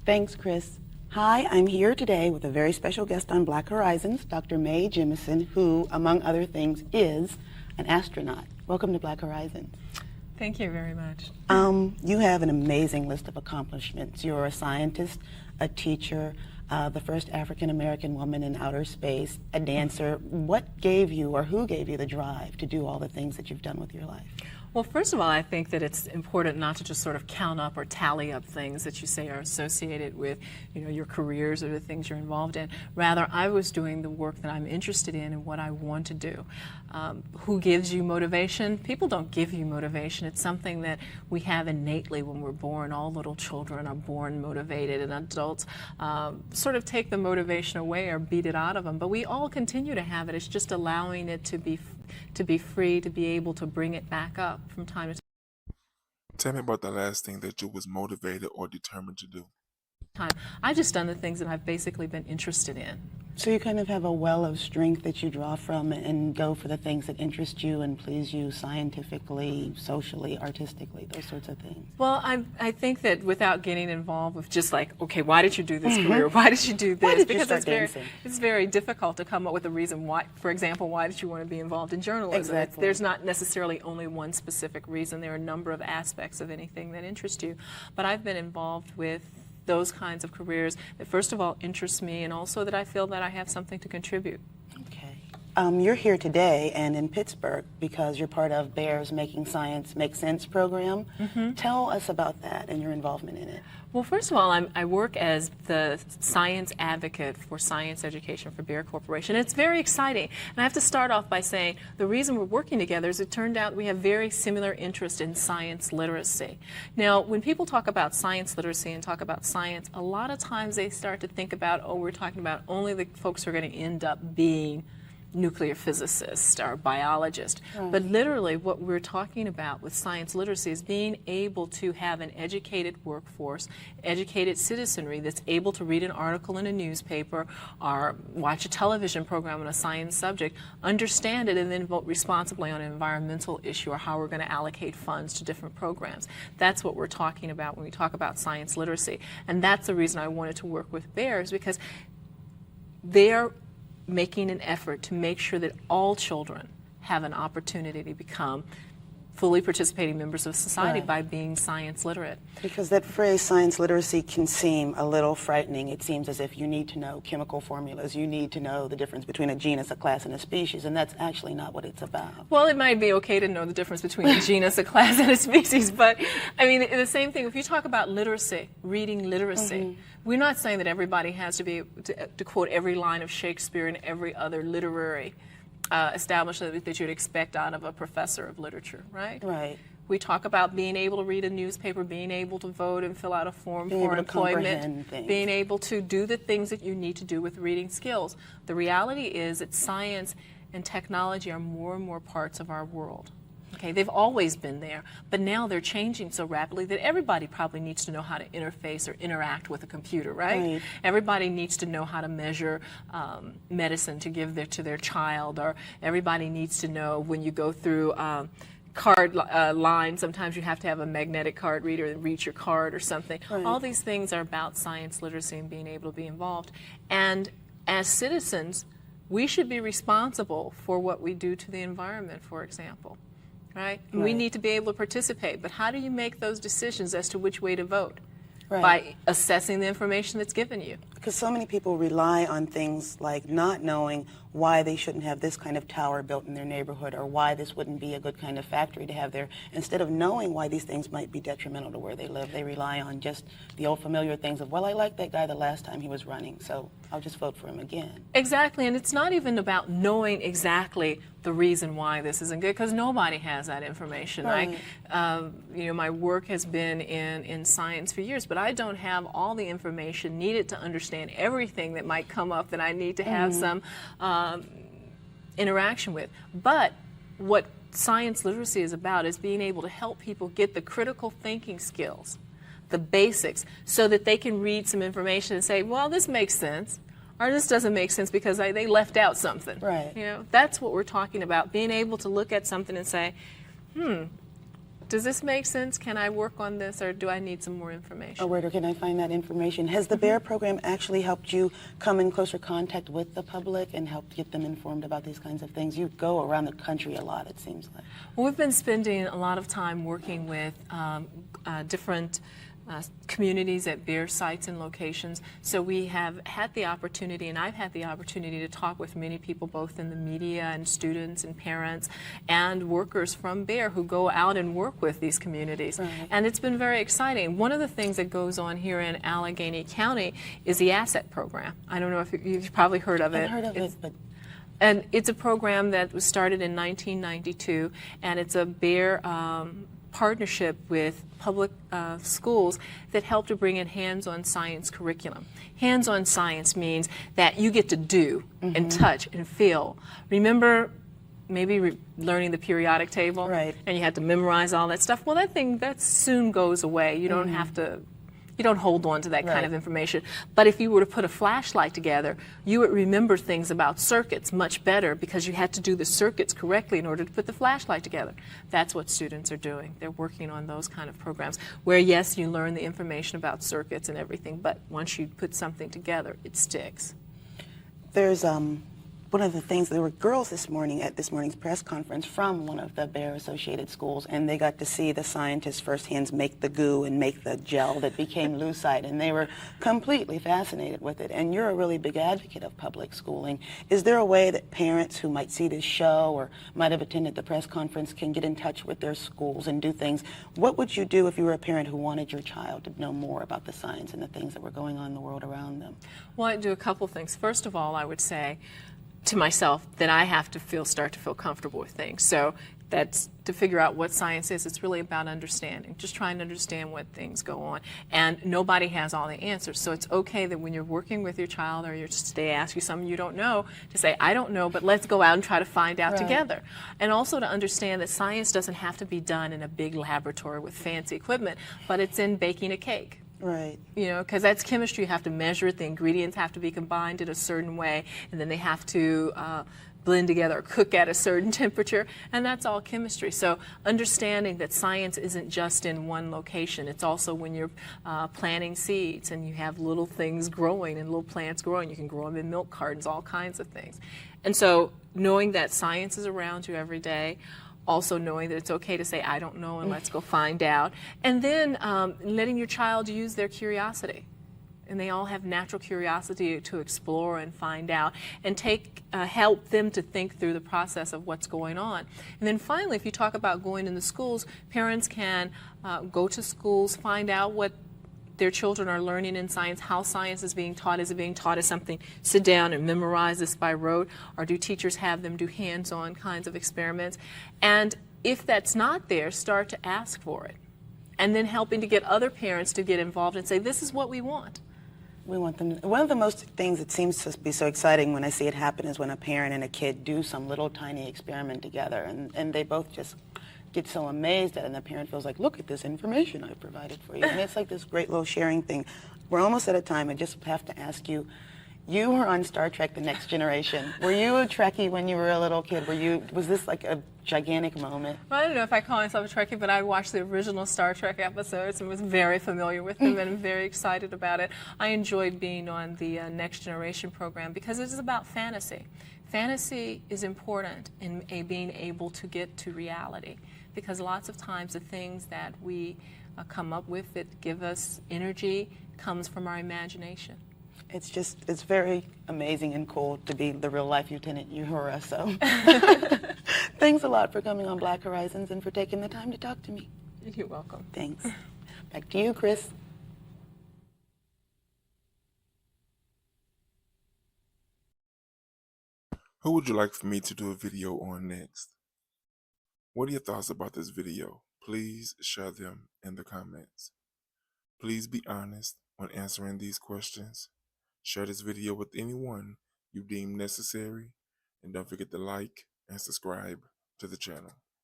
Thanks, Chris. Hi, I'm here today with a very special guest on Black Horizons, Dr. Mae Jemison, who, among other things, is an astronaut. Welcome to Black Horizons. Thank you very much. You have an amazing list of accomplishments. You're a scientist, a teacher, the first African-American woman in outer space, a dancer. What gave you, or who gave you the drive to do all the things that you've done with your life? Well, first of all, I think that it's important not to just sort of count up or tally up things that you say are associated with, your careers or the things you're involved in. Rather, I was doing the work that I'm interested in and what I want to do. Who gives you motivation? People don't give you motivation. It's something that we have innately when we're born. All little children are born motivated, and adults sort of take the motivation away or beat it out of them. But we all continue to have it. It's just allowing it to be free, to be able to bring it back up from time to time. Tell me about the last thing that you was motivated or determined to do. I've just done the things that I've basically been interested in. So you kind of have a well of strength that you draw from and go for the things that interest you and please you scientifically, socially, artistically, those sorts of things. Well, I think that without getting involved with just like, okay, why did you do this career? Why did you do this? Why did you because start dancing? It's very difficult to come up with a reason why. For example, why did you want to be involved in journalism? Exactly. There's not necessarily only one specific reason. There are a number of aspects of anything that interest you. But I've been involved with those kinds of careers that first of all interest me, and also that I feel that I have something to contribute. Okay. You're here today and in Pittsburgh because you're part of Bear's Making Science Make Sense program. Tell us about that and your involvement in it. Well, first of all, I work as the science advocate for science education for Bear Corporation. It's very exciting. And I have to start off by saying the reason we're working together is it turned out we have very similar interest in science literacy. Now, when people talk about science literacy and talk about science, a lot of times they start to think about, oh, we're talking about only the folks who are going to end up being nuclear physicists or biologists. Right. But literally what we're talking about with science literacy is being able to have an educated workforce, educated citizenry that's able to read an article in a newspaper or watch a television program on a science subject, understand it, and then vote responsibly on an environmental issue or how we're going to allocate funds to different programs. That's what we're talking about when we talk about science literacy. And that's the reason I wanted to work with Bears, because they're making an effort to make sure that all children have an opportunity to become fully participating members of society by being science literate. Because that phrase science literacy can seem a little frightening. It seems as if you need to know chemical formulas, you need to know the difference between a genus, a class, and a species, and that's actually not what it's about. Well, it might be okay to know the difference between a genus, a class, and a species, but I mean, the same thing, if you talk about literacy, reading literacy, we're not saying that everybody has to be to quote every line of Shakespeare and every other literary establishment that you'd expect out of a professor of literature, right? Right. We talk about being able to read a newspaper, being able to vote and fill out a form for employment, being able to do the things that you need to do with reading skills. The reality is that science and technology are more and more parts of our world. Okay, they've always been there, but now they're changing so rapidly that everybody probably needs to know how to interface or interact with a computer, right? Everybody needs to know how to measure medicine to give to their child, or everybody needs to know when you go through card line, sometimes you have to have a magnetic card reader and read your card or something. All these things are about science literacy and being able to be involved. And as citizens, we should be responsible for what we do to the environment, for example. Right? We need to be able to participate, but how do you make those decisions as to which way to vote? By assessing the information that's given you. Because so many people rely on things like not knowing why they shouldn't have this kind of tower built in their neighborhood, or why this wouldn't be a good kind of factory to have there. Instead of knowing why these things might be detrimental to where they live, they rely on just the old familiar things of, well, I liked that guy the last time he was running, so I'll just vote for him again. Exactly, and it's not even about knowing exactly the reason why this isn't good, because nobody has that information. My work has been in science for years, but I don't have all the information needed to understand everything that might come up that I need to have some interaction with. But what science literacy is about is being able to help people get the critical thinking skills, the basics, so that they can read some information and say, well, this makes sense, or this doesn't make sense because they left out something. Right. That's what we're talking about, being able to look at something and say, does this make sense? Can I work on this, or do I need some more information? Or where can I find that information? Has the BEAR program actually helped you come in closer contact with the public and helped get them informed about these kinds of things? You go around the country a lot, it seems like. Well, we've been spending a lot of time working with different communities at BEAR sites and locations. So we have had the opportunity, and I've had the opportunity to talk with many people, both in the media and students and parents and workers from BEAR who go out and work with these communities. Right. And it's been very exciting. One of the things that goes on here in Allegheny County is the ASSET program. I don't know if you've probably heard of it. I've heard of it, but... And it's a program that was started in 1992, and it's a BEAR partnership with public schools that help to bring in hands-on science curriculum. Hands-on science means that you get to do and touch and feel. Remember maybe learning the periodic table? Right. And you had to memorize all that stuff. Well, that soon goes away. You don't have to, you don't hold on to that kind of information. But if you were to put a flashlight together, you would remember things about circuits much better because you had to do the circuits correctly in order to put the flashlight together. That's what students are doing. They're working on those kind of programs where, yes, you learn the information about circuits and everything, but once you put something together, it sticks. There's one of the things, there were girls this morning at this morning's press conference from one of the BEAR associated schools, and they got to see the scientists firsthand make the goo and make the gel that became lucite, and they were completely fascinated with it. And you're a really big advocate of public schooling. Is there a way that parents who might see this show or might have attended the press conference can get in touch with their schools and do things? What would you do if you were a parent who wanted your child to know more about the science and the things that were going on in the world around them? Well, I'd do a couple things. First of all, I would say to myself that I have to start to feel comfortable with things. So that's to figure out what science is. It's really about understanding, just trying to understand what things go on. And nobody has all the answers. So it's okay that when you're working with your child or they ask you something you don't know, to say, I don't know, but let's go out and try to find out together. And also to understand that science doesn't have to be done in a big laboratory with fancy equipment, but it's in baking a cake. Right. You know, because that's chemistry. You have to measure it. The ingredients have to be combined in a certain way, and then they have to blend together or cook at a certain temperature, and that's all chemistry. So understanding that science isn't just in one location. It's also when you're planting seeds and you have little things growing and little plants growing. You can grow them in milk cartons, all kinds of things. And so knowing that science is around you every day, also knowing that it's okay to say, I don't know, and let's go find out. And then letting your child use their curiosity. And they all have natural curiosity to explore and find out and help them to think through the process of what's going on. And then finally, if you talk about going in the schools, parents can go to schools, find out what their children are learning in science, how science is being taught. Is it being taught as something, sit down and memorize this by rote, or do teachers have them do hands-on kinds of experiments? And if that's not there, start to ask for it. And then helping to get other parents to get involved and say, this is what we want. We want them to, one of the most things that seems to be so exciting when I see it happen is when a parent and a kid do some little tiny experiment together, and they both just get so amazed at it, and the parent feels like, look at this information I provided for you. And it's like this great little sharing thing. We're almost out of time. I just have to ask you, you were on Star Trek: The Next Generation. Were you a Trekkie when you were a little kid? Was this like a gigantic moment? Well, I don't know if I call myself a Trekkie, but I watched the original Star Trek episodes and was very familiar with them and very excited about it. I enjoyed being on the Next Generation program because it is about fantasy. Fantasy is important in being able to get to reality, because lots of times the things that we come up with that give us energy comes from our imagination. It's very amazing and cool to be the real life Lieutenant Uhura, so. Thanks a lot for coming on Black Horizons and for taking the time to talk to me. You're welcome. Thanks. Back to you, Chris. Who would you like for me to do a video on next? What are your thoughts about this video? Please share them in the comments. Please be honest when answering these questions. Share this video with anyone you deem necessary, and don't forget to like and subscribe to the channel.